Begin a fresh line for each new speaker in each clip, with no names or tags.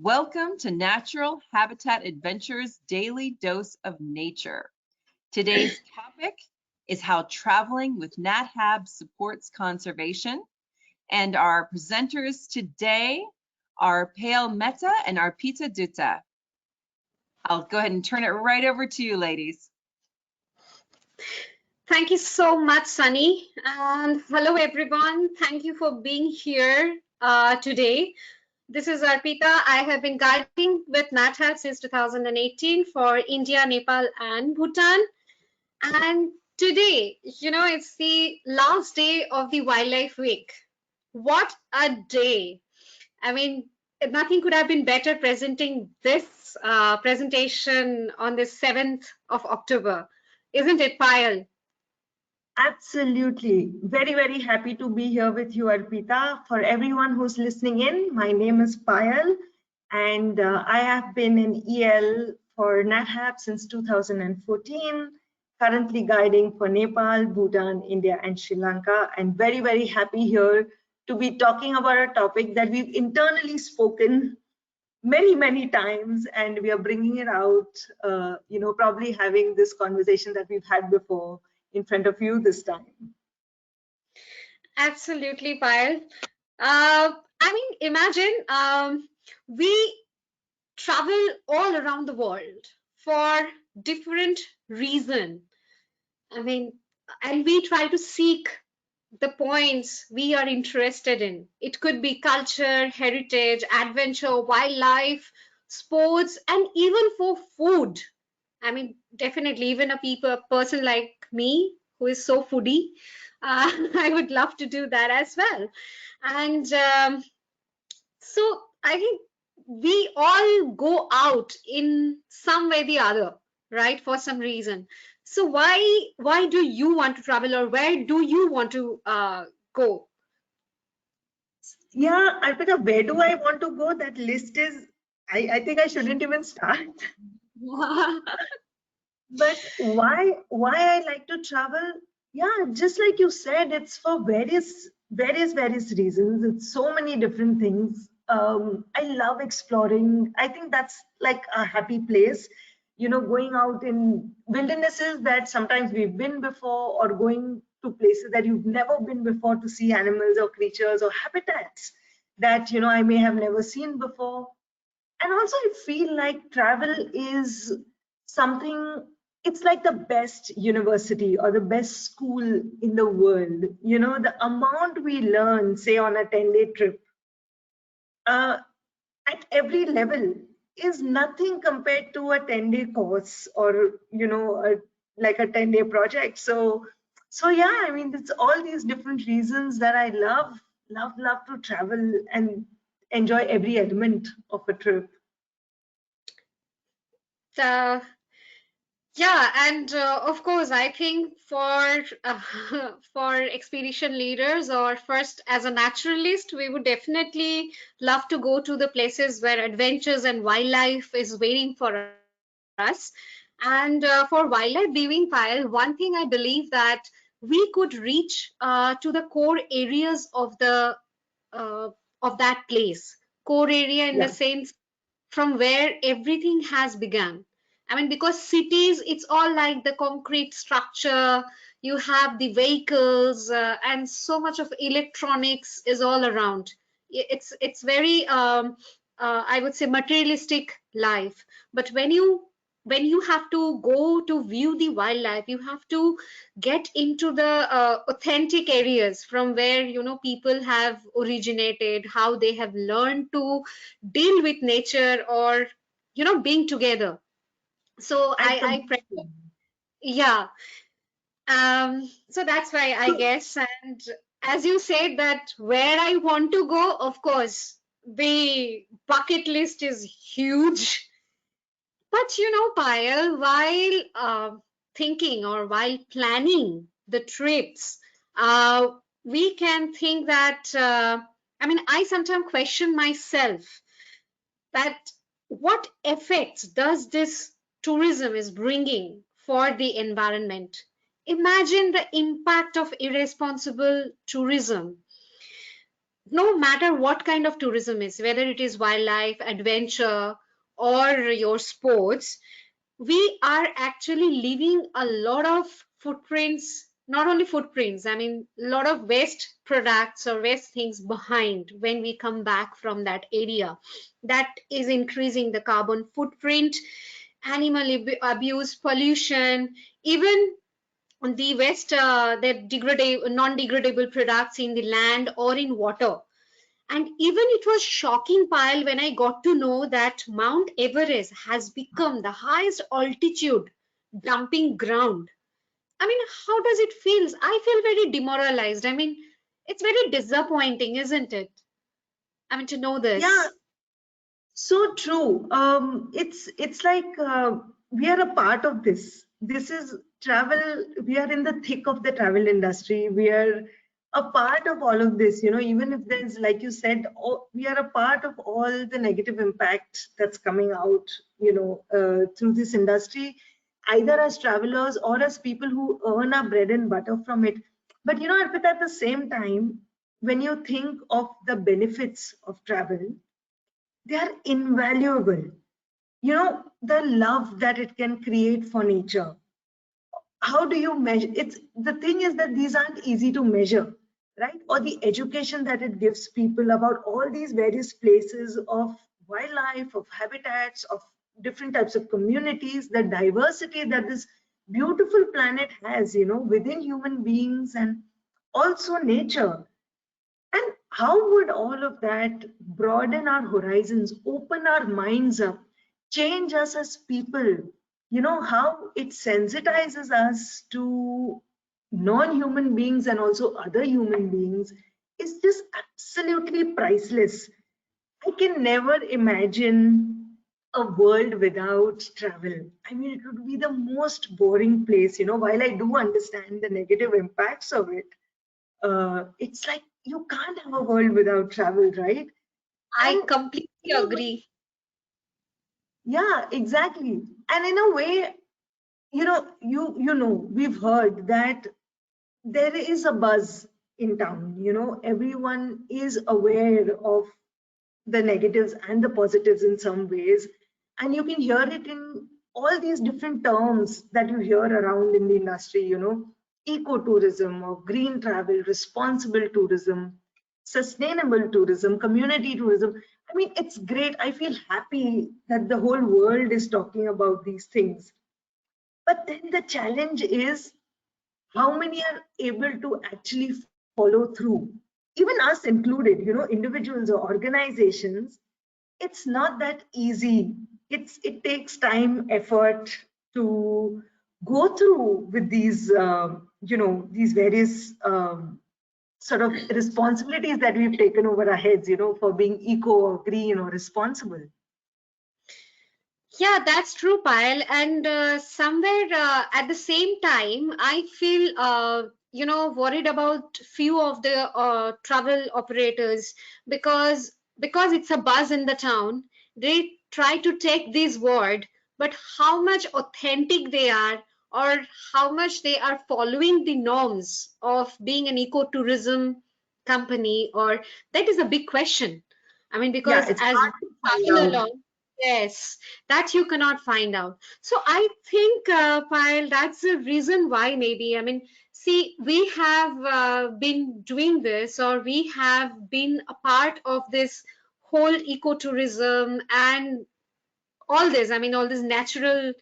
Welcome to Natural Habitat Adventures Daily Dose of Nature. Today's topic is how traveling with Nat Hab supports conservation. And our presenters today are Payal Mehta and Arpita Dutta. I'll go ahead and turn it right over to you, ladies.
Thank you so much, Sunny. And hello, everyone. Thank you for being here today. This is Arpita. I have been guiding with Nat Hab since 2018 for India, Nepal, and Bhutan. And today, it's the last day of the Wildlife Week. What a day! I mean, nothing could have been better presenting this presentation on the 7th of October. Isn't it, Payal?
Absolutely. Very, very happy to be here with you, Arpita. For everyone who's listening in, my name is Payal, and I have been in EL for Nat Hab since 2014, currently guiding for Nepal, Bhutan, India, and Sri Lanka, and very, very happy here to be talking about a topic that we've internally spoken many, many times, and we are bringing it out, probably having this conversation that we've had before in front of you this time.
Absolutely, Payal. Imagine we travel all around the world for different reasons. And we try to seek the points we are interested in. It could be culture, heritage, adventure, wildlife, sports, and even for food. Definitely, even a person like me who is so foodie, I would love to do that as well. And so I think we all go out in some way or the other, right? For some reason. So why do you want to travel, or where do you want to go?
Yeah, Arpita, where do I want to go? That list is, I think I shouldn't even start. But why I like to travel? Yeah, just like you said, it's for various reasons. It's so many different things. I love exploring. I think that's like a happy place. Going out in wildernesses that sometimes we've been before, or going to places that you've never been before to see animals or creatures or habitats that I may have never seen before. And also I feel like travel is something, it's like the best university or the best school in the world. The amount we learn, say on a 10-day trip, at every level is nothing compared to a 10-day course, or like a 10-day project. So yeah, it's all these different reasons that I love to travel and enjoy every element of a trip.
Yeah, and of course, I think for for expedition leaders, or first as a naturalist, we would definitely love to go to the places where adventures and wildlife is waiting for us. And for wildlife viewing, Payal, one thing I believe that we could reach to the core areas of the of that place, core area in the sense from where everything has begun. Because cities, it's all like the concrete structure, you have the vehicles, and so much of electronics is all around. It's very, I would say, materialistic life. But when you have to go to view the wildlife, you have to get into the authentic areas from where people have originated, how they have learned to deal with nature, or being together. So I prefer, yeah. So that's why I guess. And as you said, that where I want to go, of course, the bucket list is huge. But Payal, while thinking or while planning the trips, we can think that, I sometimes question myself that what effects does this tourism is bringing for the environment? Imagine the impact of irresponsible tourism. no matter what kind of tourism is, whether it is wildlife, adventure, or your sports, we are actually leaving a lot of footprints, not only footprints, I mean, a lot of waste products or waste things behind when we come back from that area. That is increasing the carbon footprint, animal abuse, pollution, even the waste, that non-degradable products in the land or in water. And even it was shocking, Pile, when I got to know that Mount Everest has become the highest altitude dumping ground. I mean, how does it feel? I feel very demoralized. I mean, it's very disappointing, isn't it? I mean, to know
Yeah,
this.
so true. It's like we are a part of this. This is travel. We are in the thick of the travel industry. We are a part of all of this. Even if there's, like you said, we are a part of all the negative impact that's coming out. Through this industry, either as travelers or as people who earn our bread and butter from it. But Arpita, at the same time, when you think of the benefits of travel, they are invaluable. The love that it can create for nature. How do you measure? It's the thing is that these aren't easy to measure, right? Or the education that it gives people about all these various places of wildlife, of habitats, of different types of communities, the diversity that this beautiful planet has, within human beings and also nature. And how would all of that broaden our horizons, open our minds up, change us as people? How it sensitizes us to non human beings and also other human beings is just absolutely priceless. I can never imagine a world without travel. I mean, it would be the most boring place, while I do understand the negative impacts of it. It's like you can't have a world without travel, right?
I
And
completely
in a way,
agree.
yeah, exactly. And in a way, we've heard that there is a buzz in town. Everyone is aware of the negatives and the positives in some ways, and you can hear it in all these different terms that you hear around in the industry. Ecotourism or green travel, responsible tourism, sustainable tourism, community tourism. I mean, it's great. I feel happy that the whole world is talking about these things. But then the challenge is how many are able to actually follow through, even us included, individuals or organizations. It's not that easy. It takes time, effort to go through with these these various sort of responsibilities that we've taken over our heads, for being eco or green or responsible.
Yeah, that's true, Payal. And somewhere at the same time, I feel, worried about few of the travel operators because it's a buzz in the town. They try to take this word, but how much authentic they are, or how much they are following the norms of being an ecotourism company, or that is a big question. I mean,
Yeah,
because
it's
as we
hard to find
travel
out.
along, yes, that you cannot find out. So I think, Payal, that's the reason why maybe. I mean, see, we have been doing this, or we have been a part of this whole ecotourism and all this. I mean, all this natural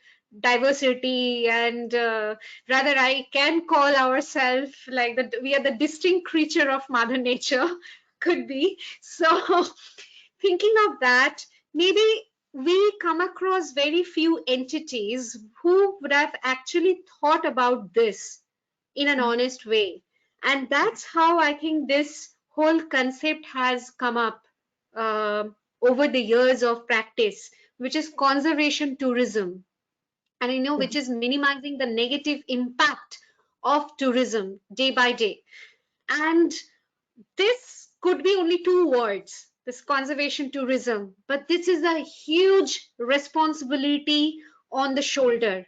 diversity, and rather, I can call ourselves like that. We are the distinct creature of Mother Nature, could be. So thinking of that, maybe we come across very few entities who would have actually thought about this in an honest way. And that's how I think this whole concept has come up uh, over the years of practice, which is conservation tourism. And I know which is minimizing the negative impact of tourism day by day. And this could be only two words, this conservation tourism, but this is a huge responsibility on the shoulder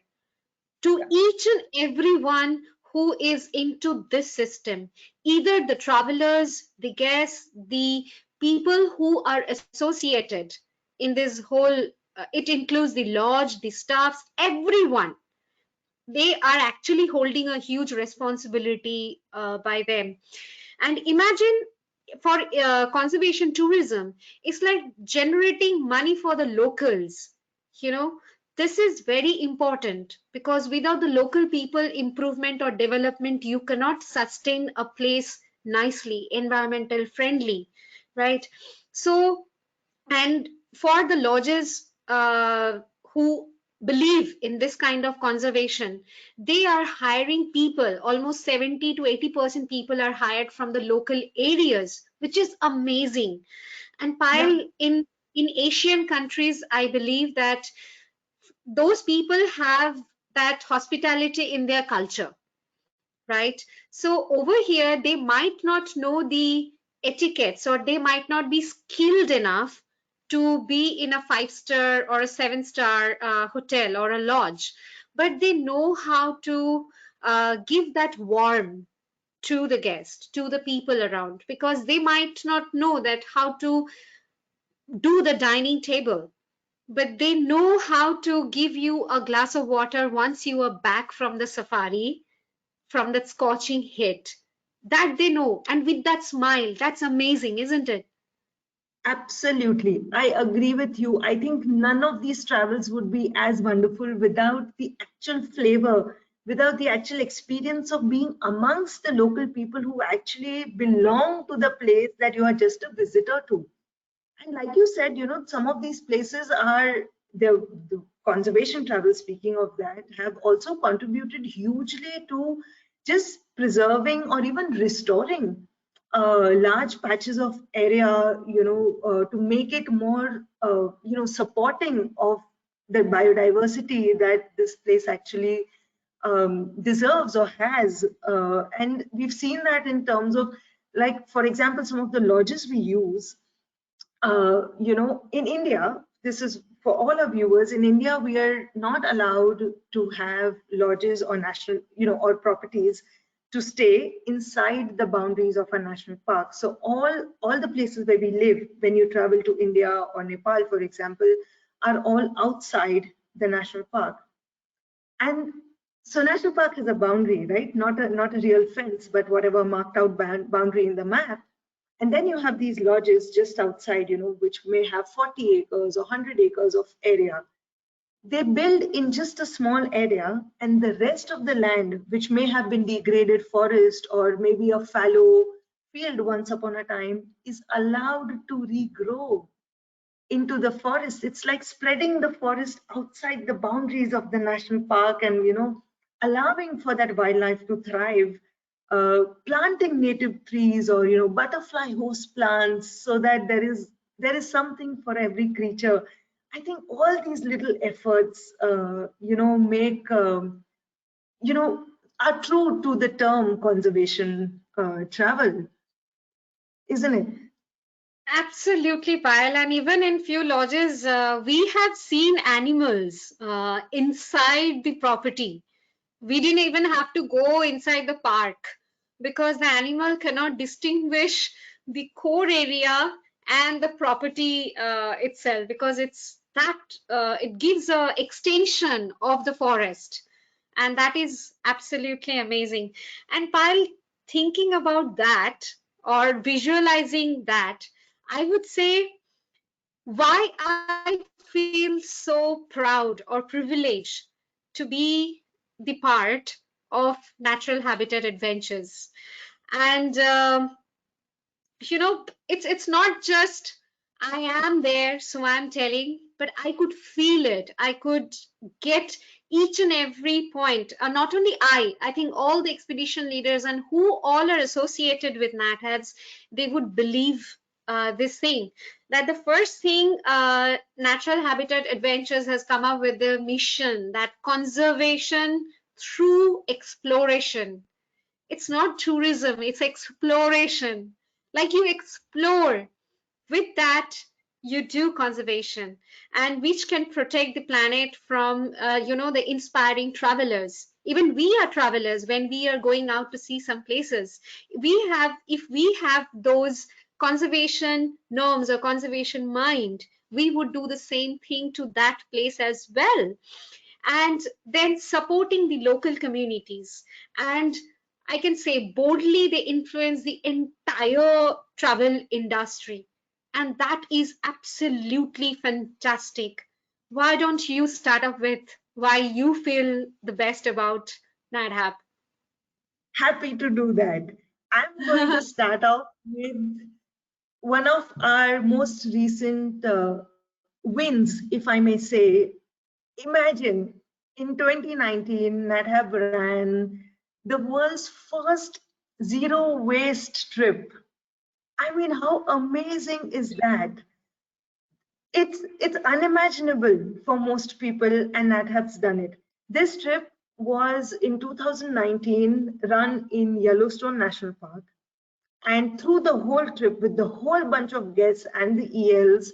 to
Yeah.
each and everyone who is into this system, either the travelers, the guests, the people who are associated in this whole, it includes the lodge, the staffs, everyone. They are actually holding a huge responsibility by them. And imagine, for conservation tourism, it's like generating money for the locals. You know, this is very important, because without the local people improvement or development, you cannot sustain a place nicely, environmental friendly, right? So, and for the lodges who believe in this kind of conservation, they are hiring people. Almost 70 to 80% people are hired from the local areas, which is amazing. And
Yeah,
while in Asian countries, I believe that those people have that hospitality in their culture, right? So over here, they might not know the etiquettes, or they might not be skilled enough to be in a 5-star or a 7-star hotel or a lodge, but they know how to give that warmth to the guest, to the people around, because they might not know that how to do the dining table, but they know how to give you a glass of water once you are back from the safari, from that scorching heat. That they know, and with that smile. That's amazing, isn't it?
absolutely. I agree with you. I think none of these travels would be as wonderful without the actual flavor, without the actual experience of being amongst the local people who actually belong to the place that you are just a visitor to. And like you said, some of these places are the conservation travel, speaking of that, have also contributed hugely to just preserving or even restoring large patches of area, to make it more, supporting of the biodiversity that this place actually deserves or has. And we've seen that in terms of, like, for example, some of the lodges we use, in India, this is for all our viewers. In India, we are not allowed to have lodges or national, or properties to stay inside the boundaries of a national park. So all the places where we live, when you travel to India or Nepal, for example, are all outside the national park. And so national park is a boundary, right? Not a real fence, but whatever marked out boundary in the map. And then you have these lodges just outside, which may have 40 acres or 100 acres of area. They build in just a small area, and the rest of the land, which may have been degraded forest or maybe a fallow field once upon a time, is allowed to regrow into the forest. It's like spreading the forest outside the boundaries of the national park, and allowing for that wildlife to thrive. Planting native trees, or butterfly host plants, so that there is something for every creature. I think all these little efforts, make you know are true to the term conservation travel, isn't it?
Absolutely, Payal. And even in few lodges, we have seen animals inside the property. We didn't even have to go inside the park, because the animal cannot distinguish the core area and the property itself, because it's that it gives a extension of the forest, and that is absolutely amazing. And while thinking about that or visualizing that, I would say why I feel so proud or privileged to be the part of Natural Habitat Adventures. And it's not just I am there, so I'm telling, but I could feel it. I could get each and every point. Not only I think all the expedition leaders and who all are associated with NatHabs, they would believe this thing, that the first thing Natural Habitat Adventures has come up with the mission that conservation through exploration. It's not tourism, it's exploration. Like you explore, with that you do conservation, and which can protect the planet from the inspiring travelers. Even we are travelers when we are going out to see some places. If we have those conservation norms or conservation mind, we would do the same thing to that place as well. And then supporting the local communities, and I can say boldly they influence the entire travel industry, and that is absolutely fantastic. Why don't you start up with why you feel the best about NatHab?
Happy to do that. I'm going to start off with one of our most recent wins, if I may say. Imagine in 2019, NatHab ran the world's first zero waste trip. I mean, how amazing is that? It's unimaginable for most people, and NatHab's done it. This trip was in 2019, run in Yellowstone National Park. And through the whole trip, with the whole bunch of guests and the ELs,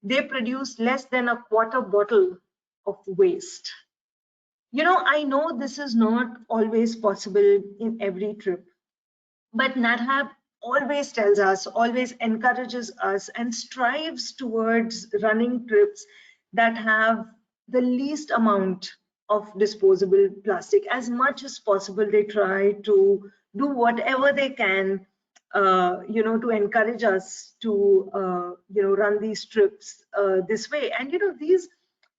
they produced less than a quarter bottle of waste. I know this is not always possible in every trip, but NatHab always tells us, always encourages us, and strives towards running trips that have the least amount of disposable plastic. As much as possible, they try to do whatever they can, to encourage us to, run these trips this way. And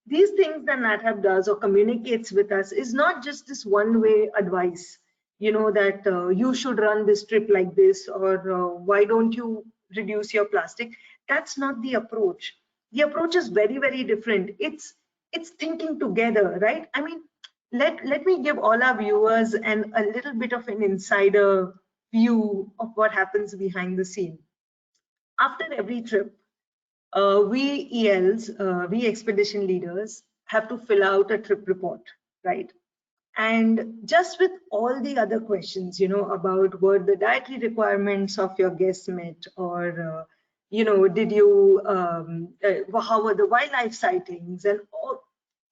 these things that NatHab does or communicates with us is not just this one-way advice, that you should run this trip like this, or why don't you reduce your plastic. That's not the approach. The approach is very, very different. It's thinking together, right? I mean, let me give all our viewers a little bit of an insider view of what happens behind the scene. After every trip, we ELs, we expedition leaders, have to fill out a trip report, right? And just with all the other questions, about were the dietary requirements of your guests met, or, did you, how were the wildlife sightings, and all,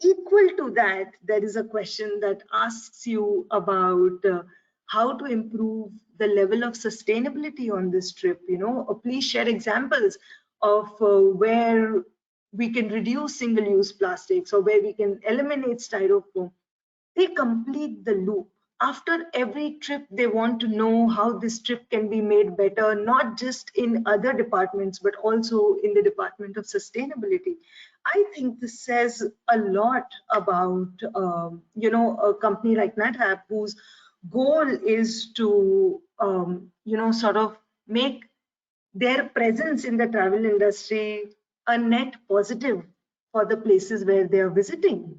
equal to that, there is a question that asks you about how to improve the level of sustainability on this trip. Please share examples of where we can reduce single-use plastics or where we can eliminate styrofoam. They complete the loop. After every trip, they want to know how this trip can be made better, not just in other departments, but also in the Department of Sustainability. I think this says a lot about, a company like NatHab, whose goal is to, sort of make their presence in the travel industry a net positive for the places where they are visiting,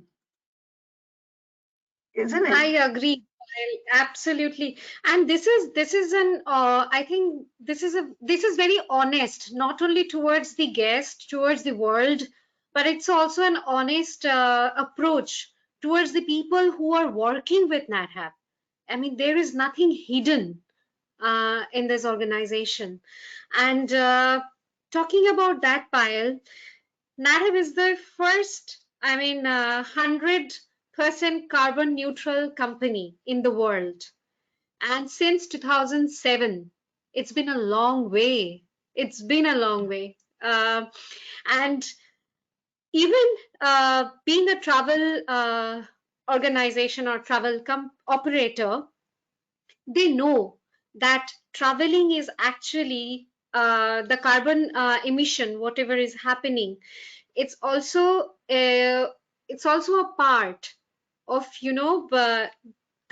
isn't
I
it?
agree. Absolutely. And this is an I think this is very honest, not only towards the guest, towards the world, but it's also an honest approach towards the people who are working with NatHab. I mean, there is nothing hidden in this organization. And talking about that, Payal, NatHab is the first, 100% carbon neutral company in the world. And since 2007, it's been a long way. It's been a long way. And even being a travel organization or travel operator, they know that traveling is actually the carbon emission, whatever is happening, it's also a part of the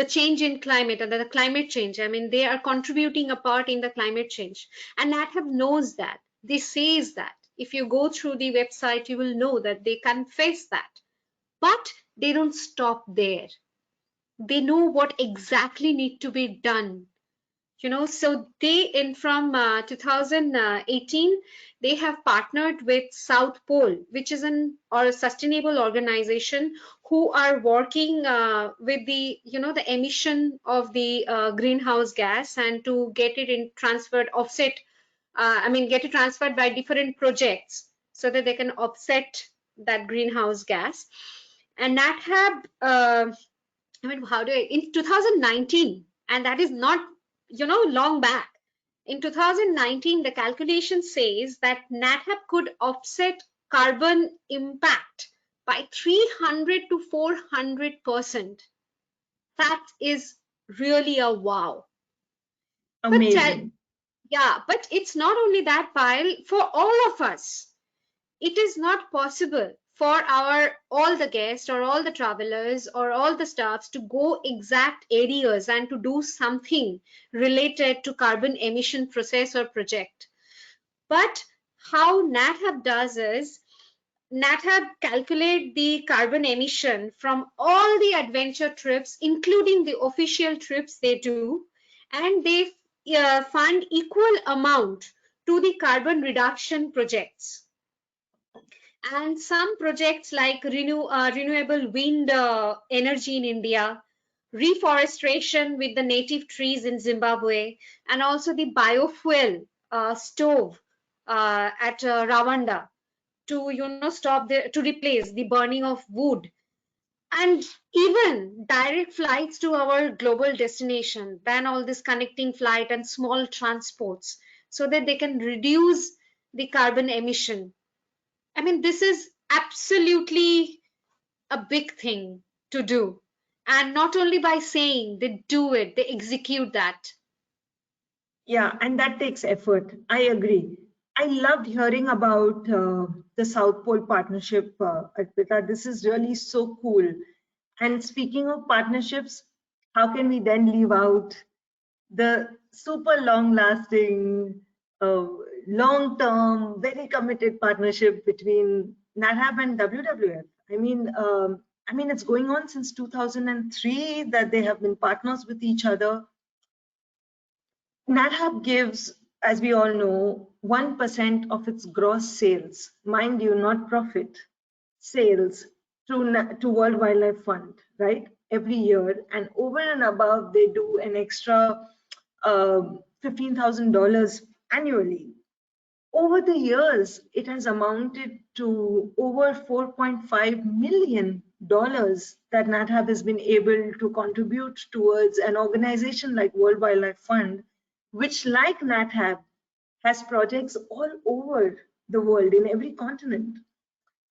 change in climate and the climate change. I mean, they are contributing a part in the climate change, and NatHab knows that. They says that if you go through the website, you will know that they confess that. But they don't stop there. They know what exactly need to be done. So they in from 2018, they have partnered with South Pole, which is a sustainable organization who are working with the emission of the greenhouse gas, and to get it in transferred offset, get it transferred by different projects. so that they can offset that greenhouse gas. And Nat Hab, I mean, in 2019, and that is not, long back. In 2019, the calculation says that Nat Hab could offset carbon impact by 300 to 400%. That is really a wow.
Amazing.
But it's not only that, Payal, for all of us. It is not possible for all the guests or all the travelers or all the staffs to go exact areas and to do something related to carbon emission process or project. But how NatHab does is NatHab calculate the carbon emission from all the adventure trips, including the official trips they do, and they fund equal amount to the carbon reduction projects. And some projects like renewable wind energy in India, reforestation with the native trees in Zimbabwe, and also the biofuel stove at Rwanda to to replace the burning of wood, and even direct flights to our global destination, ban all this connecting flight and small transports so that they can reduce the carbon emission. I mean, this is absolutely a big thing to do. And not only by saying, they do it, they execute that.
Yeah, and that takes effort. I agree. I loved hearing about the South Pole partnership, Arpita. This is really so cool. And speaking of partnerships, how can we then leave out the super long-lasting, long-term, very committed partnership between NatHab and WWF? I mean, it's going on since 2003 that they have been partners with each other. NatHab gives, as we all know, 1% of its gross sales, mind you, not profit, sales to World Wildlife Fund, right? Every year, and over and above, they do an extra $15,000 annually. Over the years, it has amounted to over $4.5 million that NatHab has been able to contribute towards an organization like World Wildlife Fund, which, like NatHab, has projects all over the world in every continent.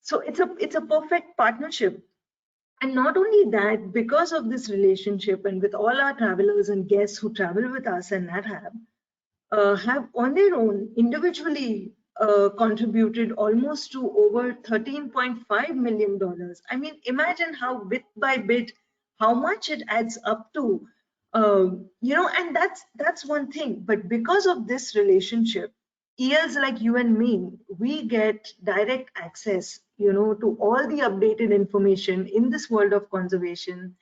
So it's a perfect partnership. And not only that, because of this relationship and with all our travelers and guests who travel with us and NatHab, have on their own individually contributed almost to over $13.5 million. I mean, imagine how bit by bit, how much it adds up to, and that's one thing. But because of this relationship, ears like you and me, we get direct access, to all the updated information in this world of conservation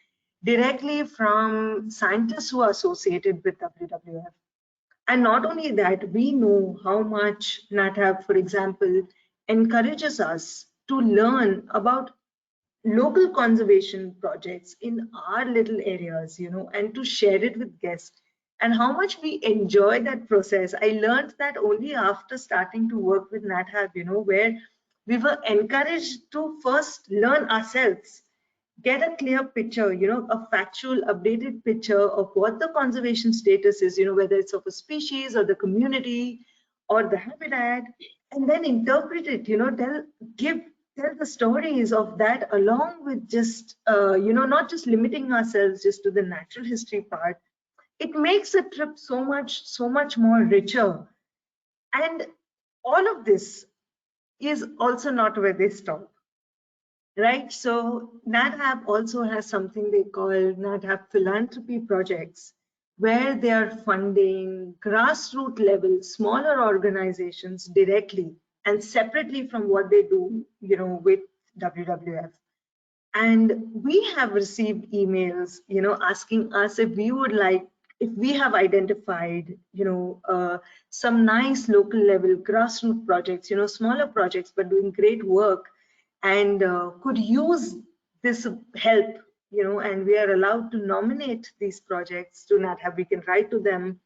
directly from scientists who are associated with WWF. And not only that, we know how much NatHab, for example, encourages us to learn about local conservation projects in our little areas, and to share it with guests, and how much we enjoy that process. I learned that only after starting to work with NatHab, where we were encouraged to first learn ourselves, get a clear picture, a factual, updated picture of what the conservation status is, whether it's of a species or the community or the habitat, and then interpret it, tell the stories of that along with just, not just limiting ourselves just to the natural history part. It makes a trip so much more richer. And all of this is also not where they stop. Right, so NatHab also has something they call NatHab philanthropy projects, where they are funding grassroots level, smaller organizations directly and separately from what they do, with WWF. And we have received emails, asking us if we have identified, some nice local level grassroots projects, smaller projects, but doing great work, and could use this help, and we are allowed to nominate these projects to NatHab. We can write to them,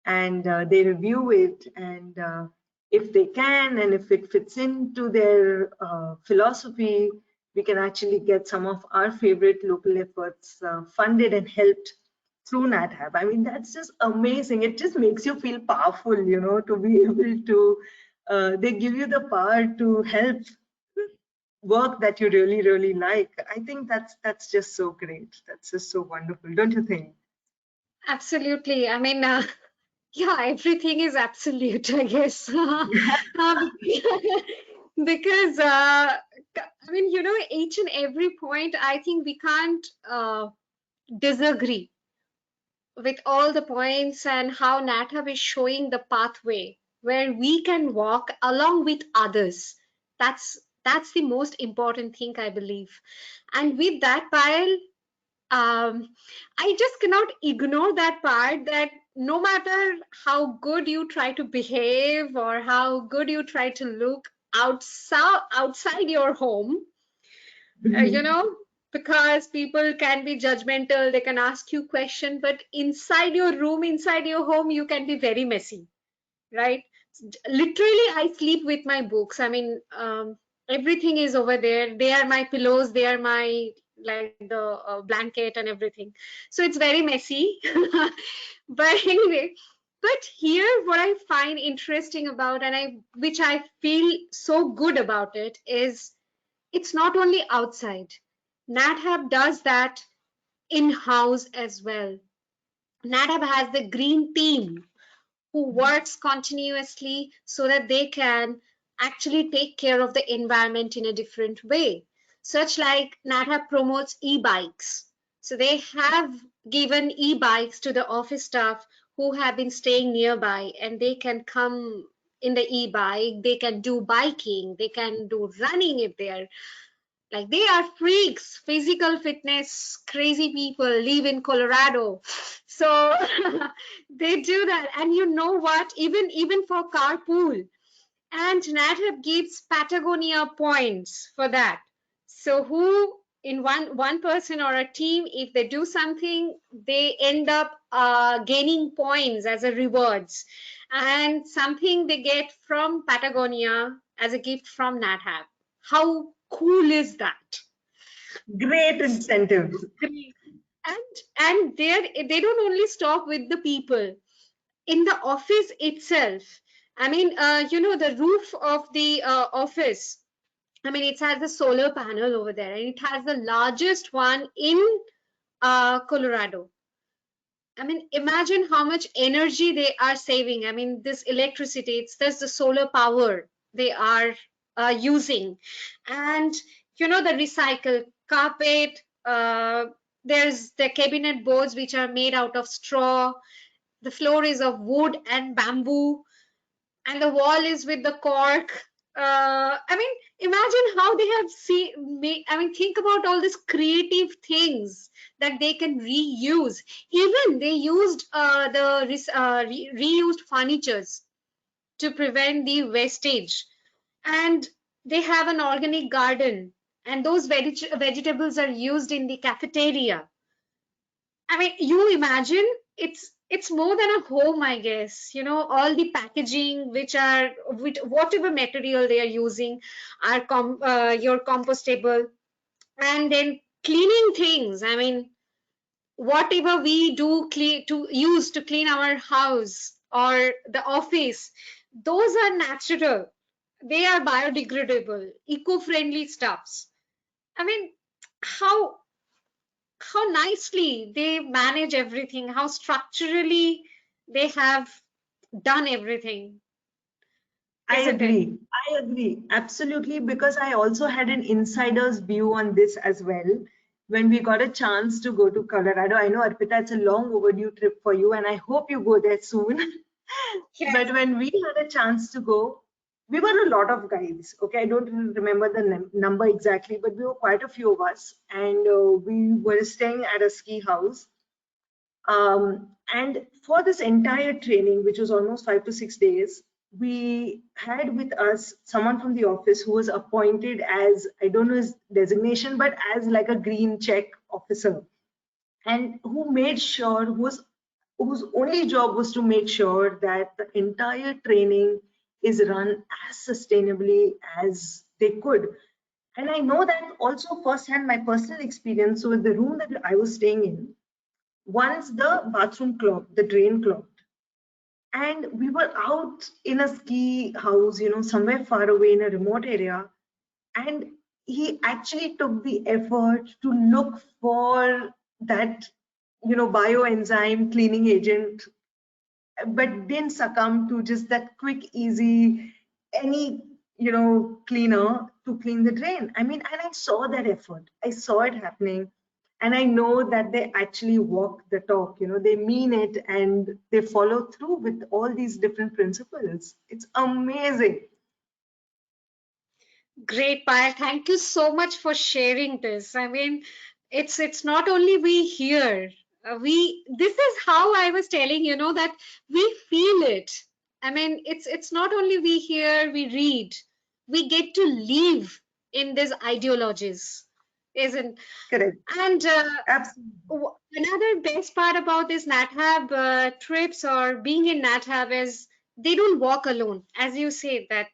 and they review it, and if they can, and if it fits into their philosophy, we can actually get some of our favorite local efforts funded and helped through Nat Hab. I mean, that's just amazing. It just makes you feel powerful, to be able to, they give you the power to help work that you really, really like. I think that's just so great. That's just so wonderful, don't you think?
Absolutely. I mean, yeah, everything is absolute, I guess. Because, I mean, each and every point, I think we can't disagree with all the points and how NatHub is showing the pathway where we can walk along with others. That's the most important thing, I believe. And with that, Payal, I just cannot ignore that part that no matter how good you try to behave or how good you try to look outside your home, you know, because people can be judgmental, they can ask you questions, but inside your room, inside your home, you can be very messy, right? Literally, I sleep with my books. I mean, everything is over there. They are my pillows, they are my like the blanket and everything. So it's very messy. But anyway, but here what I find interesting about and which I feel so good about it is it's not only outside. NatHab does that in-house as well. NatHab has the green team who works continuously so that they can actually take care of the environment in a different way. Such like NatHab promotes e-bikes. So they have given e-bikes to the office staff who have been staying nearby, and they can come in the e-bike, they can do biking, they can do running if they are like they are freaks, physical fitness, crazy people live in Colorado. So they do that. And you know what? Even for carpool. And NatHub gives Patagonia points for that. So who in one person or a team, if they do something, they end up gaining points as a rewards. And something they get from Patagonia as a gift from NatHab. How cool is that?
Great incentives.
And they don't only stop with the people in the office itself. I mean, the roof of the office, I mean, it has a solar panel over there, and it has the largest one in Colorado. I mean, imagine how much energy they are saving. I mean, this electricity, it's just the solar power they are using. And, the recycled carpet, there's the cabinet boards which are made out of straw. The floor is of wood and bamboo, and the wall is with the cork. I mean, imagine how they have I mean, think about all these creative things that they can reuse. Even they used reused furnitures to prevent the wastage, and they have an organic garden, and those vegetables are used in the cafeteria. I mean, you imagine it's more than a home, I guess. All the packaging, which are with whatever material they are using, are your compostable, and then cleaning things. I mean, whatever we do to clean our house or the office, those are natural. They are biodegradable, eco-friendly stuffs. I mean, how how nicely they manage everything, how structurally they have done everything,
I
isn't it?
agree. I agree. Absolutely. Because I also had an insider's view on this as well. When we got a chance to go to Colorado, I know, Arpita, it's a long overdue trip for you, and I hope you go there soon.
Yes.
But when we had a chance to go, we were a lot of guys. Okay, I don't remember the number exactly, but we were quite a few of us, and we were staying at a ski house. And for this entire training, which was almost 5 to 6 days, we had with us someone from the office who was appointed as, I don't know his designation, but as like a green check officer, and who made sure, whose only job was to make sure that the entire training is run as sustainably as they could. And I know that also firsthand, my personal experience. So, the room that I was staying in, once the bathroom clogged, the drain clogged, and we were out in a ski house, somewhere far away in a remote area, and he actually took the effort to look for that, bioenzyme cleaning agent, but didn't succumb to just that quick, easy, any, cleaner to clean the drain. I mean, and I saw that effort. I saw it happening. And I know that they actually walk the talk, they mean it and they follow through with all these different principles. It's amazing.
Great, Payal. Thank you so much for sharing this. I mean, it's not only we hear, we this is how I was telling, that we feel it. I mean, it's not only we hear, we read, we get to live in these ideologies, isn't?
Correct.
And
Absolutely.
another best part about this NatHab trips or being in NatHab is they don't walk alone, as you say that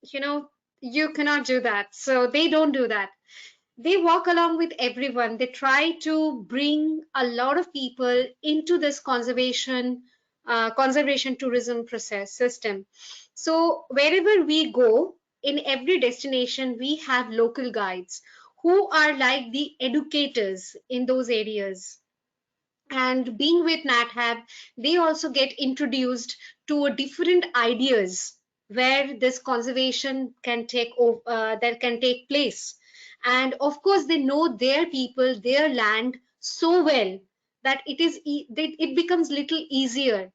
you know you cannot do that, so they don't do that. They walk along with everyone. They try to bring a lot of people into this conservation tourism process system. So wherever we go, in every destination we have local guides who are like the educators in those areas. And being with NatHab, they also get introduced to different ideas where this conservation can that can take place. And of course, they know their people, their land so well that it becomes little easier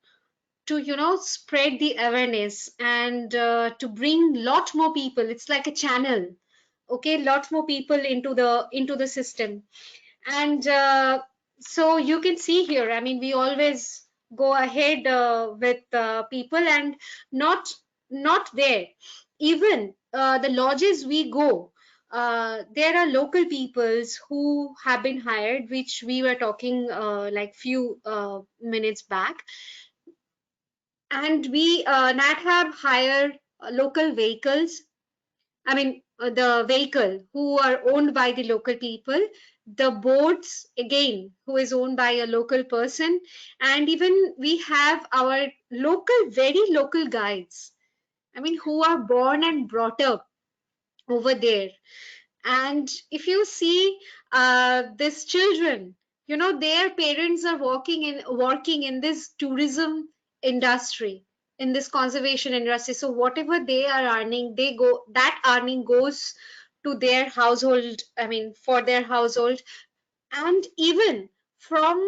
to spread the awareness and to bring lot more people. It's like a channel, okay, lot more people into the system. And so you can see here, I mean, we always go ahead with people, and not there. Even the lodges we go, there are local peoples who have been hired, which we were talking like few minutes back. And we NatHab hire local vehicles. I mean, the vehicle who are owned by the local people, the boats again, who is owned by a local person, and even we have our local, very local guides. I mean, who are born and brought up over there. And if you see these children, their parents are working in this tourism industry, in this conservation industry. So whatever they are earning, that earning goes to their household, I mean, for their household. And even from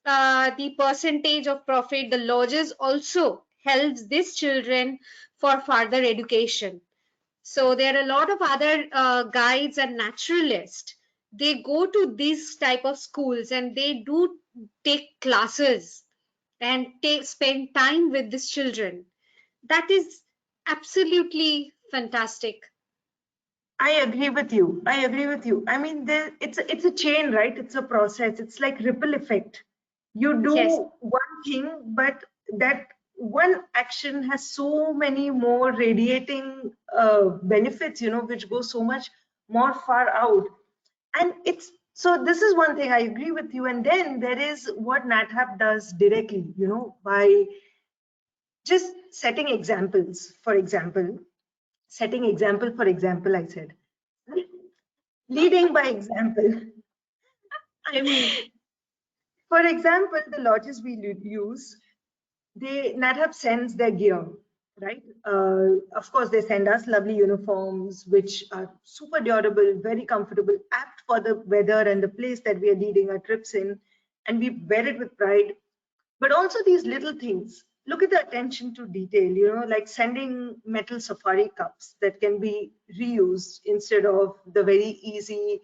the percentage of profit, the lodges also helps these children for further education. So there are a lot of other guides and naturalists. They go to these type of schools and they do take classes and spend time with these children. That is absolutely fantastic.
I agree with you. I agree with you. I mean, it's a chain, right? It's a process. It's like ripple effect. You
Yes.
do one thing, but that one action has so many more radiating benefits, which go so much more far out. And it's so this is one thing I agree with you. And then there is what NatHab does directly, by just setting examples. For example, setting example for example, I said leading by example. I mean, for example, the lodges we use, NatHub sends their gear, right? Of course, they send us lovely uniforms, which are super durable, very comfortable, apt for the weather and the place that we are leading our trips in, and we wear it with pride. But also these little things. Look at the attention to detail, like sending metal safari cups that can be reused instead of the very easy,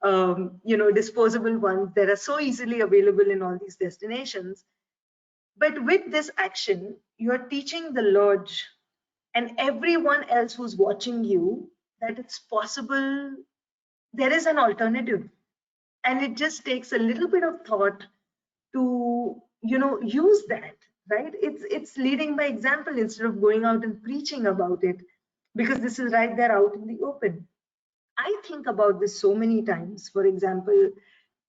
disposable ones that are so easily available in all these destinations. But with this action, you're teaching the lodge and everyone else who's watching you that it's possible, there is an alternative. And it just takes a little bit of thought to, use that. right? It's leading by example instead of going out and preaching about it, because this is right there out in the open. I think about this so many times. For example,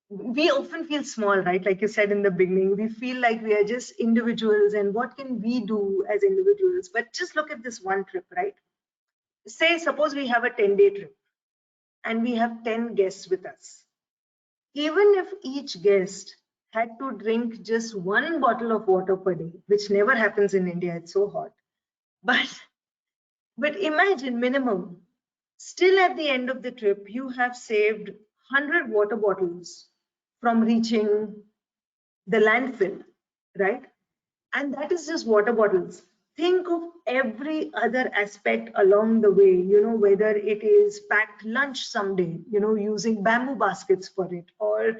we often feel small, right? Like you said in the beginning, we feel like we are just individuals and what can we do as individuals? But just look at this one trip, right? Say, suppose we have a 10-day trip and we have 10 guests with us. Even if each guest had to drink just one bottle of water per day, which never happens in India, it's so hot. But imagine minimum. Still at the end of the trip, you have saved 100 water bottles from reaching the landfill, right? And that is just water bottles. Think of every other aspect along the way, whether it is packed lunch someday, using bamboo baskets for it, or,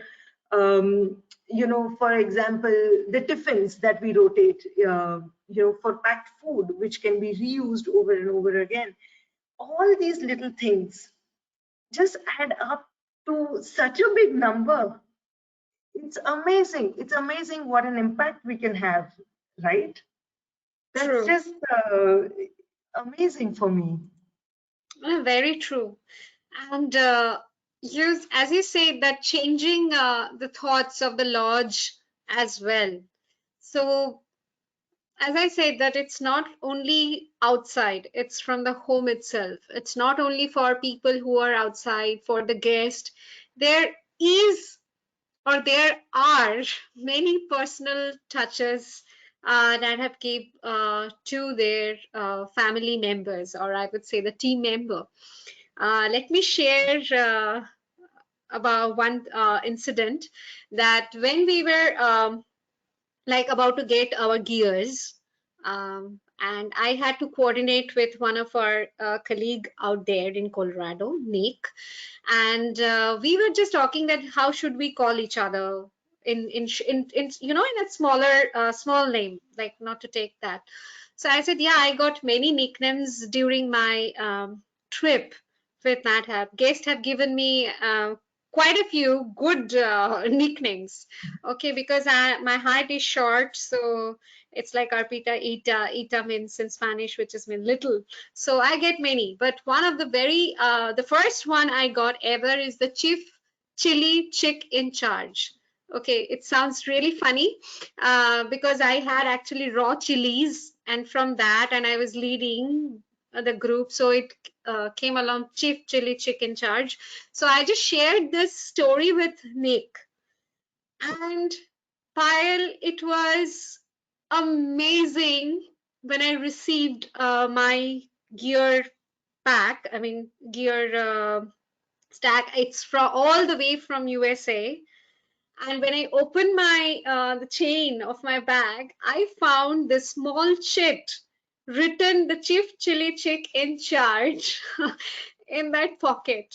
for example, the tiffins that we rotate, for packed food, which can be reused over and over again. All these little things just add up to such a big number. It's amazing. It's amazing what an impact we can have, right? That's
True.
just amazing for me.
Very true. And as you say, that changing the thoughts of the lodge as well. So, as I said, that it's not only outside, it's from the home itself. It's not only for people who are outside, for the guest. There is or there are many personal touches that have given to their family members, or I would say the team member. Let me share about one incident that when we were like about to get our gears, and I had to coordinate with one of our colleague out there in Colorado, Nick, and we were just talking that how should we call each other in in a smaller small name, like not to take that. So I said, yeah, I got many nicknames during my trip with Nat Hab. Guests have given me quite a few good nicknames. Okay, because my height is short, so it's like Arpita, Ita means in Spanish, which is mean little. So I get many, but one of the the first one I got ever is the Chief Chili Chick in Charge. Okay, it sounds really funny because I had actually raw chilies, and from that, and I was leading the group, so it came along Chief Chili Chick in Charge. So I just shared this story with Nick, and Payal, it was amazing when I received my gear pack. I mean, gear stack. It's from all the way from USA. And when I opened my the chain of my bag, I found this small chit written "The Chief Chili Chick in Charge" in that pocket.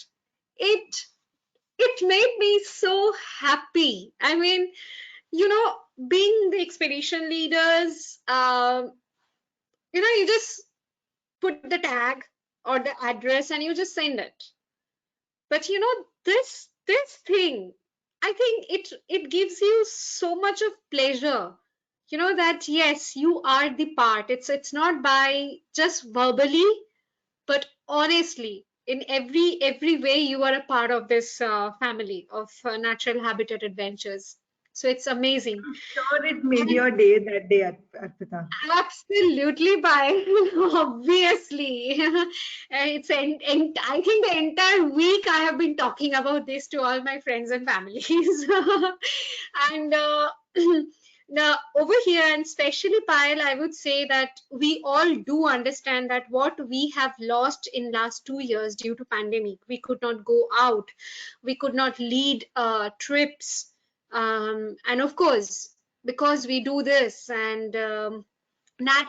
It it made me so happy. I mean, being the expedition leaders, you just put the tag or the address and you just send it. But this thing, I think it gives you so much of pleasure. That yes, you are the part. It's not by just verbally, but honestly, in every way, you are a part of this family of natural habitat adventures. So it's amazing.
I'm sure it made your day that day, Arpita.
Absolutely, by obviously. I think the entire week I have been talking about this to all my friends and families. And now over here, and especially Payal, I would say that we all do understand that what we have lost in last 2 years due to pandemic, we could not go out, we could not lead trips, and of course, because we do this, and Nat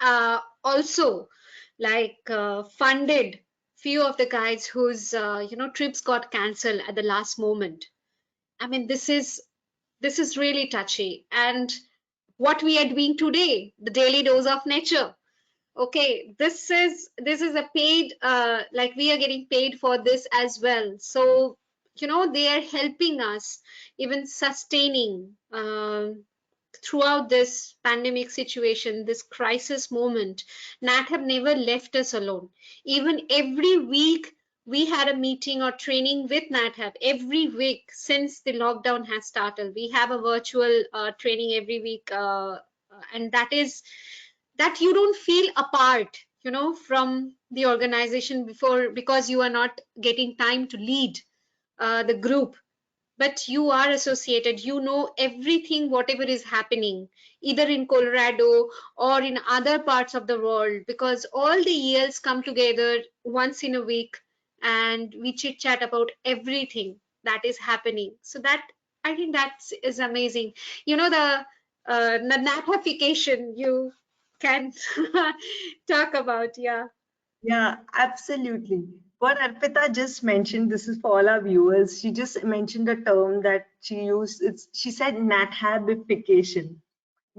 have also like funded few of the guides whose trips got cancelled at the last moment. I mean, this is really touchy. And what we are doing today, the daily dose of nature. Okay, this is a paid like we are getting paid for this as well. So they are helping us even sustaining. throughout this pandemic situation, this crisis moment, Nat have never left us alone. Even every week we had a meeting or training with Nat Hab every week since the lockdown has started. We have a virtual training every week, and that is that you don't feel apart, from the organization before, because you are not getting time to lead the group, but you are associated, everything whatever is happening either in Colorado or in other parts of the world, because all the ELs come together once in a week and we chit chat about everything that is happening. So that, I think that is amazing. The natification you can talk about. Yeah.
Yeah, absolutely. What Arpita just mentioned, this is for all our viewers. She just mentioned a term that she used. She said nathabification.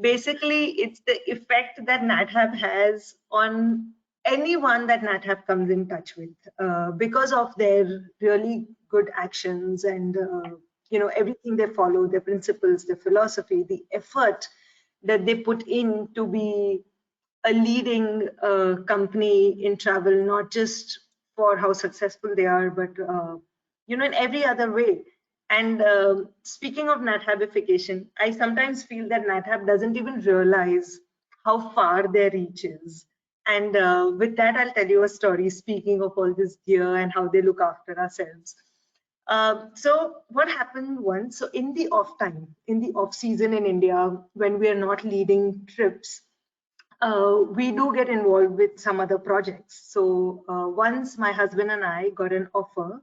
Basically, it's the effect that NatHab has on anyone that NatHab comes in touch with, because of their really good actions and everything they follow, their principles, their philosophy, the effort that they put in to be a leading company in travel, not just for how successful they are, but in every other way. And speaking of nathabification, I sometimes feel that nathab doesn't even realize how far their reach is. And with that, I'll tell you a story. Speaking of all this gear and how they look after ourselves. So what happened once? So in the off time, in the off season in India, when we are not leading trips, we do get involved with some other projects. So once my husband and I got an offer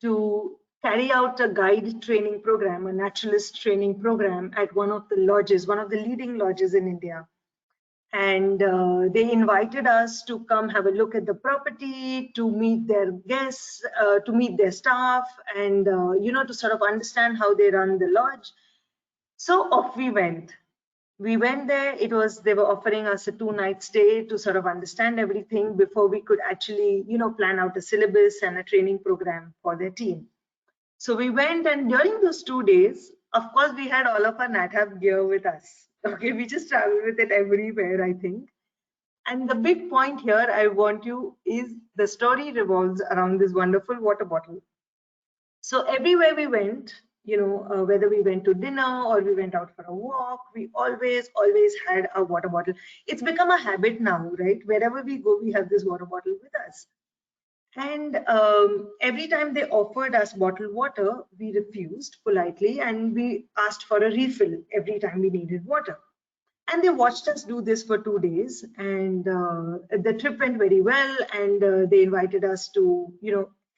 to carry out a guide training program, a naturalist training program at one of the lodges, one of the leading lodges in India. And they invited us to come have a look at the property, to meet their guests, to meet their staff, and to sort of understand how they run the lodge. So off we went. We went there. They were offering us a 2-night stay to sort of understand everything before we could actually plan out a syllabus and a training program for their team. So we went, and during those 2 days, of course, we had all of our NatHab gear with us. Okay, we just traveled with it everywhere, I think. And the big point here I want you is the story revolves around this wonderful water bottle. So everywhere we went, whether we went to dinner or we went out for a walk, we always had a water bottle. It's become a habit now, right? Wherever we go, we have this water bottle with us. And every time they offered us bottled water, we refused politely, and we asked for a refill every time we needed water. And they watched us do this for 2 days, and the trip went very well, and they invited us to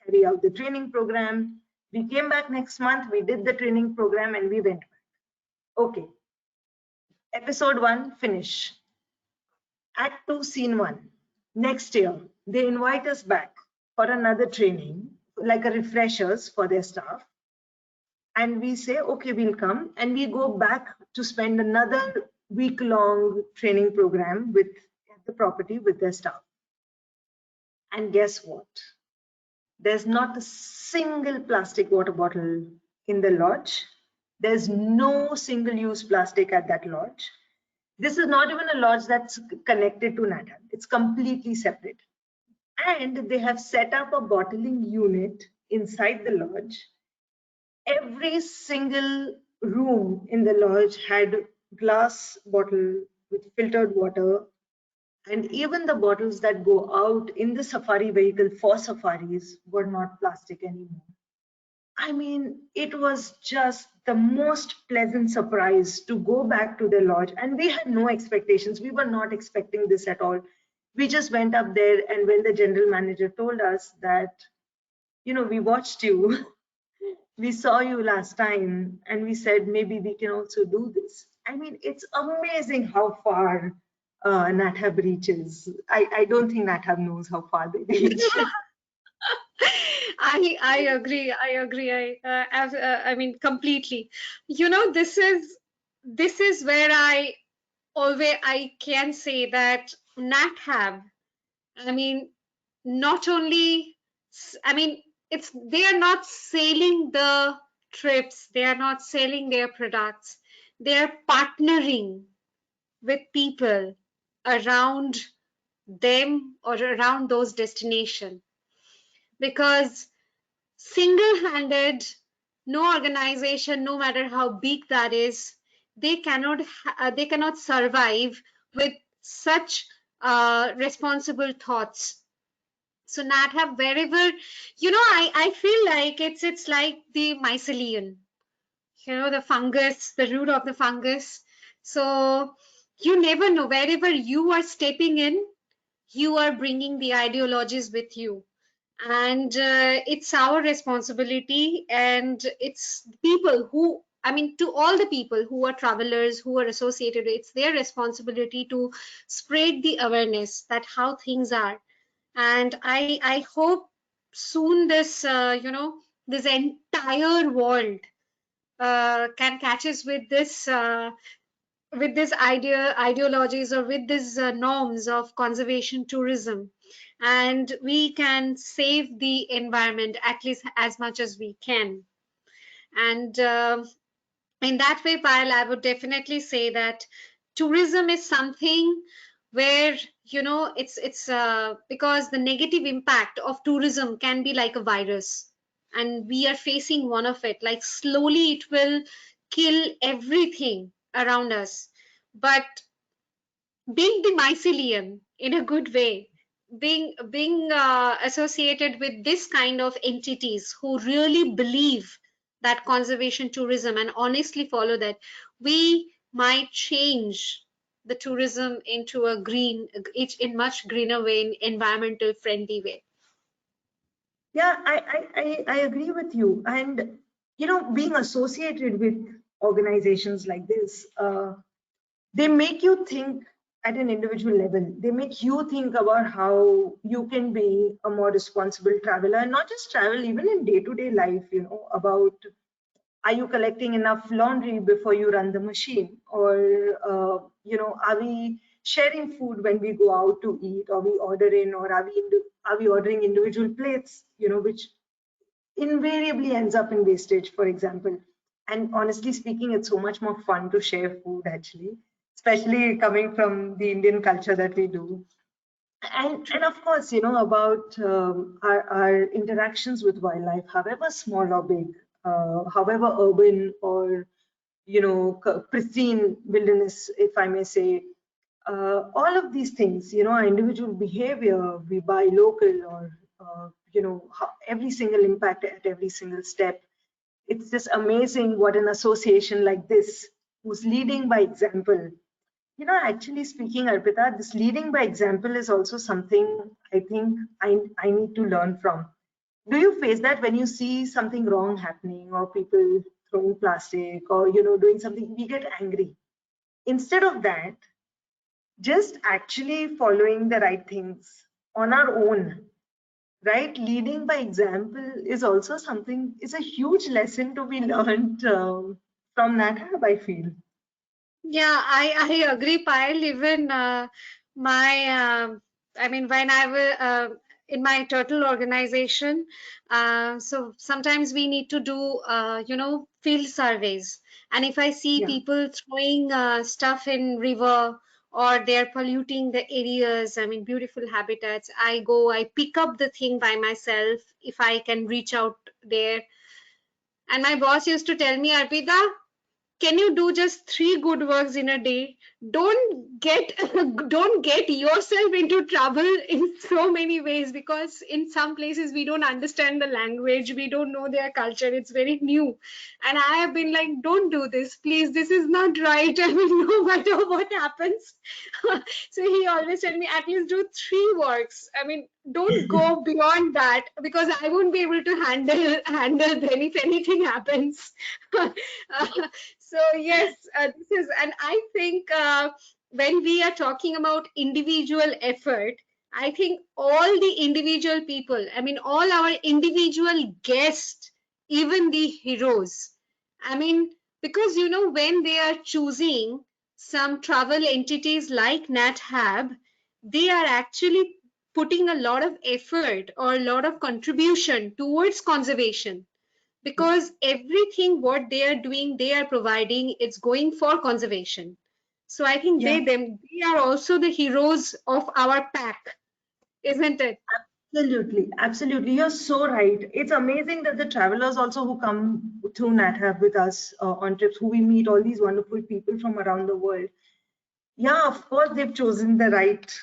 carry out the training program. We came back next month, we did the training program, and we went back. Okay, episode 1 finish. Act 2 scene 1. Next year they invite us back for another training, like a refreshers for their staff, and we say okay, we'll come, and we go back to spend another week-long training program with the property with their staff. And guess what? There's not a single plastic water bottle in the lodge. There's no single-use plastic at that lodge. This is not even a lodge that's connected to NatHab. It's completely separate. And they have set up a bottling unit inside the lodge. Every single room in the lodge had glass bottle with filtered water, and even the bottles that go out in the safari vehicle for safaris were not plastic anymore. I mean, it was just the most pleasant surprise to go back to the lodge, and we had no expectations. We were not expecting this at all. We just went up there, and when the general manager told us that, we watched you, we saw you last time, and we said maybe we can also do this. I mean, it's amazing how far NatHab reaches. I don't think NatHab knows how far they reach.
I agree. I mean, completely. This is where I can say that Nat Hab, I mean, not only, I mean, they are not selling the trips, they are not selling their products. they are partnering with people around them or around those destinations, because single-handed, no organization, no matter how big that is, they cannot survive with such responsible thoughts. So Nat have wherever, I feel like it's like the mycelium, the fungus, the root of the fungus. So you never know, wherever you are stepping in, you are bringing the ideologies with you. And it's our responsibility, and it's people who, I mean, to all the people who are travelers, who are associated, it's their responsibility to spread the awareness that how things are. And I hope soon this this entire world can catch us with this ideologies, or with these norms of conservation tourism, and we can save the environment at least as much as we can. And in that way, Payal, I would definitely say that tourism is something where, it's because the negative impact of tourism can be like a virus, and we are facing one of it. Like slowly, it will kill everything around us. But being the mycelium in a good way, being associated with this kind of entities who really believe that conservation tourism and honestly follow that, we might change the tourism into a green, in much greener way, in environmental friendly way.
Yeah, I agree with you. And, being associated with organizations like this, they make you think at an individual level. They make you think about how you can be a more responsible traveler, and not just travel, even in day-to-day life, about, are you collecting enough laundry before you run the machine? Or, are we sharing food when we go out to eat, or we order in, or are we ordering individual plates, which invariably ends up in wastage, for example. And honestly speaking, it's so much more fun to share food, actually, especially coming from the Indian culture that we do. And of course, about our interactions with wildlife, however small or big, however urban or, pristine wilderness, if I may say, all of these things, our individual behavior, we buy local, or, every single impact at every single step. It's just amazing what an association like this, who's leading by example. Actually speaking, Arpita, this leading by example is also something I think I need to learn from. Do you face that when you see something wrong happening, or people throwing plastic, or, doing something, we get angry? Instead of that, just actually following the right things on our own, right? Leading by example is also something, is a huge lesson to be learned from Nat Hab, I feel.
Yeah, I agree, Payal. Even my, I mean, when I was in my turtle organization, so sometimes we need to do, field surveys. And if I see
Yeah.
people throwing stuff in river, or they're polluting the areas, I mean, beautiful habitats, I pick up the thing by myself if I can reach out there. And my boss used to tell me, Arpita, can you do just 3 good works in a day? Don't get don't get yourself into trouble in so many ways, because in some places we don't understand the language, we don't know their culture, it's very new. And I have been like, don't do this, please, this is not right. I mean, no matter what happens. So he always told me, at least do 3 works. I mean, don't go beyond that, because I won't be able to handle them if anything happens. So yes, this is, and I think when we are talking about individual effort, I think all the individual people, I mean, all our individual guests, even the heroes, I mean, because when they are choosing some travel entities like Nat Hab, they are actually putting a lot of effort or a lot of contribution towards conservation. because everything what they are doing, they are providing, it's going for conservation. So I think
Yeah.
they are also the heroes of our pack, isn't it?
Absolutely, absolutely. You're so right. It's amazing that the travelers also who come through Nat Hab with us on trips, who we meet all these wonderful people from around the world. Yeah, of course, they've chosen the right,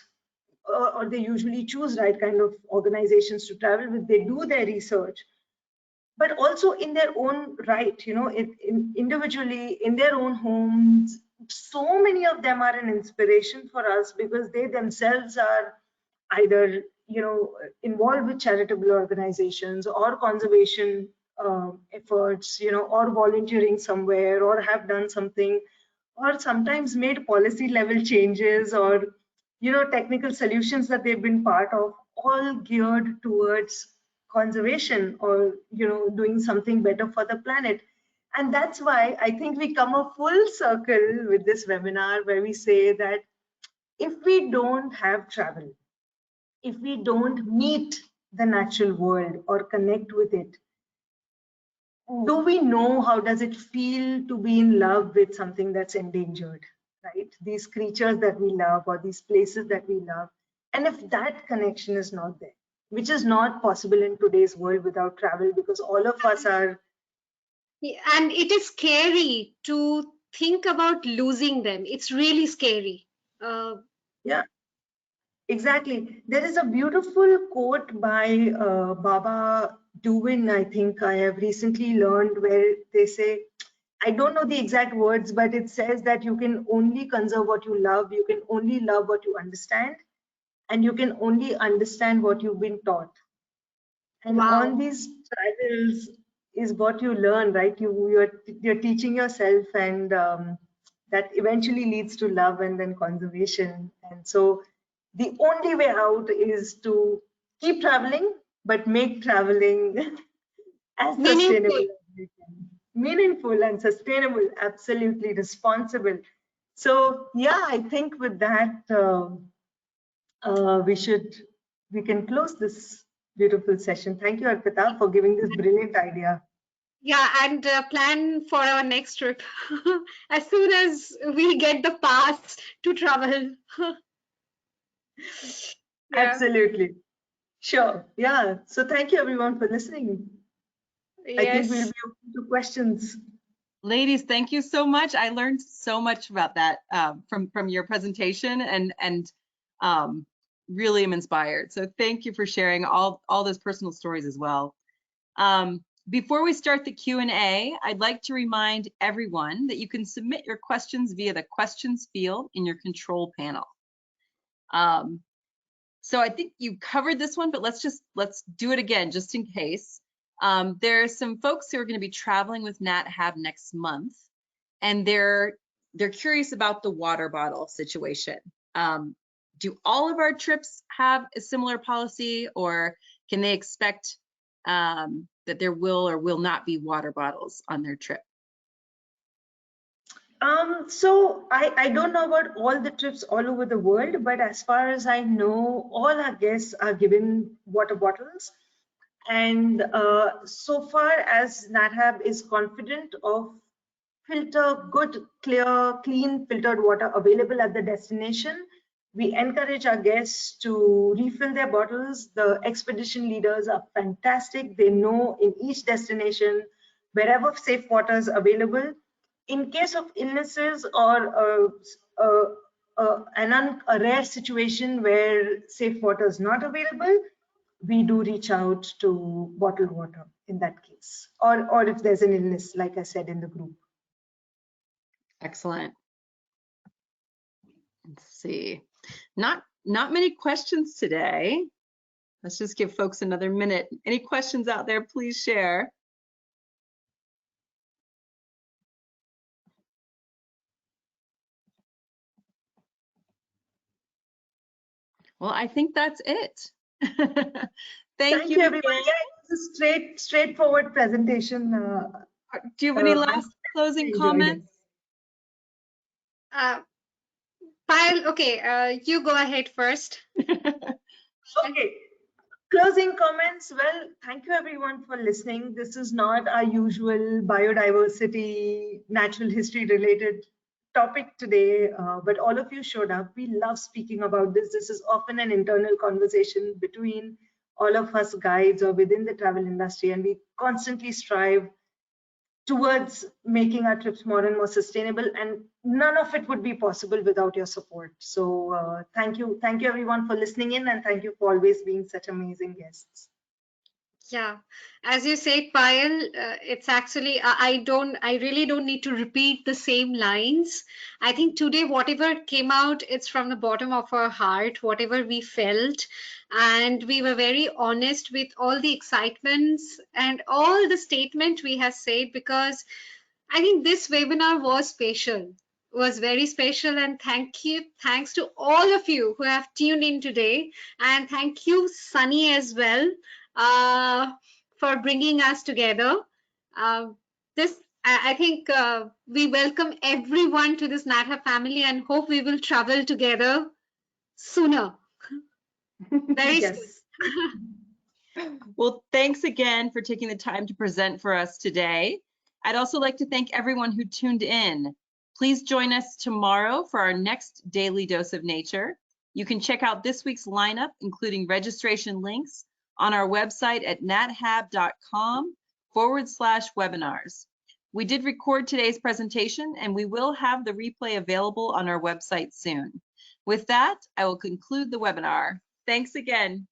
or they usually choose right kind of organizations to travel with. They do their research, but also in their own right, individually in their own homes. So many of them are an inspiration for us because they themselves are either involved with charitable organizations or conservation efforts, or volunteering somewhere, or have done something, or sometimes made policy level changes, or technical solutions that they've been part of, all geared towards conservation, or doing something better for the planet. And that's why I think we come a full circle with this webinar, where we say that if we don't have travel, if we don't meet the natural world or connect with it, do we know how does it feel to be in love with something that's endangered, right? These creatures that we love, or these places that we love. And if that connection is not there, which is not possible in today's world without travel, because all of us are.
Yeah, and it is scary to think about losing them. It's really scary. Uh,
Yeah, exactly. There is a beautiful quote by Baba Duvin, I think I have recently learned, where they say, I don't know the exact words, but it says that you can only conserve what you love, you can only love what you understand, and you can only understand what you've been taught. And on
wow.
these travels is what you learn, right? You're teaching yourself, and that eventually leads to love and then conservation. And so the only way out is to keep traveling, but make traveling as sustainable
Meaningful.
as we can. Meaningful and sustainable, absolutely responsible. So yeah, I think with that, uh, we should we can close this beautiful session. Thank you, Arpita, for giving this brilliant idea.
Yeah, and plan for our next trip as soon as we get the pass to travel. Yeah.
Absolutely. Sure. Yeah. So thank you everyone for listening. I think we'll
Yes.
be open to questions.
Ladies, thank you so much. I learned so much about that from your presentation, and really am inspired. So thank you for sharing all those personal stories as well. Before we start the Q&A, I'd like to remind everyone that you can submit your questions via the questions field in your control panel. So I think you covered this one, but let's do it again just in case. There are some folks who are going to be traveling with Nat Hab next month, and they're curious about the water bottle situation. Do all of our trips have a similar policy, or can they expect that there will or will not be water bottles on their trip?
So I don't know about all the trips all over the world, but as far as I know, all our guests are given water bottles. And so far as NatHab is confident of good, clear, clean filtered water available at the destination, we encourage our guests to refill their bottles. The expedition leaders are fantastic. They know in each destination, wherever safe water is available. In case of illnesses or a rare situation where safe water is not available, we do reach out to bottled water in that case, or if there's an illness, like I said, in the group.
Excellent. Let's see. Not many questions today. Let's just give folks another minute. Any questions out there, please share. Well, I think that's it. Thank you
Everyone.
again.
Yeah, it was a straightforward presentation.
Do you have any
I
last closing
enjoyed it.
comments?
Payal, okay, you go ahead first.
Okay. Closing comments. Well, thank you everyone for listening. This is not our usual biodiversity, natural history related topic today, but all of you showed up. We love speaking about this. This is often an internal conversation between all of us guides or within the travel industry, and we constantly strive towards making our trips more and more sustainable, and none of it would be possible without your support. So thank you everyone for listening in, and thank you for always being such amazing guests.
Yeah, as you said, Payal, it's actually I really don't need to repeat the same lines. I think today whatever came out, it's from the bottom of our heart, whatever we felt, and we were very honest with all the excitements and all the statement we have said, because I think this webinar was special, was very special, and thanks to all of you who have tuned in today, and thank you, Sunny, as well, uh, for bringing us together. This, I think, we welcome everyone to this Nat Hab family, and hope we will travel together sooner. Very
Yes.
soon.
Well, thanks again for taking the time to present for us today. I'd also like to thank everyone who tuned in. Please join us tomorrow for our next Daily Dose of Nature. You can check out this week's lineup, including registration links, on our website at nathab.com/webinars. We did record today's presentation, and we will have the replay available on our website soon. With that, I will conclude the webinar. Thanks again.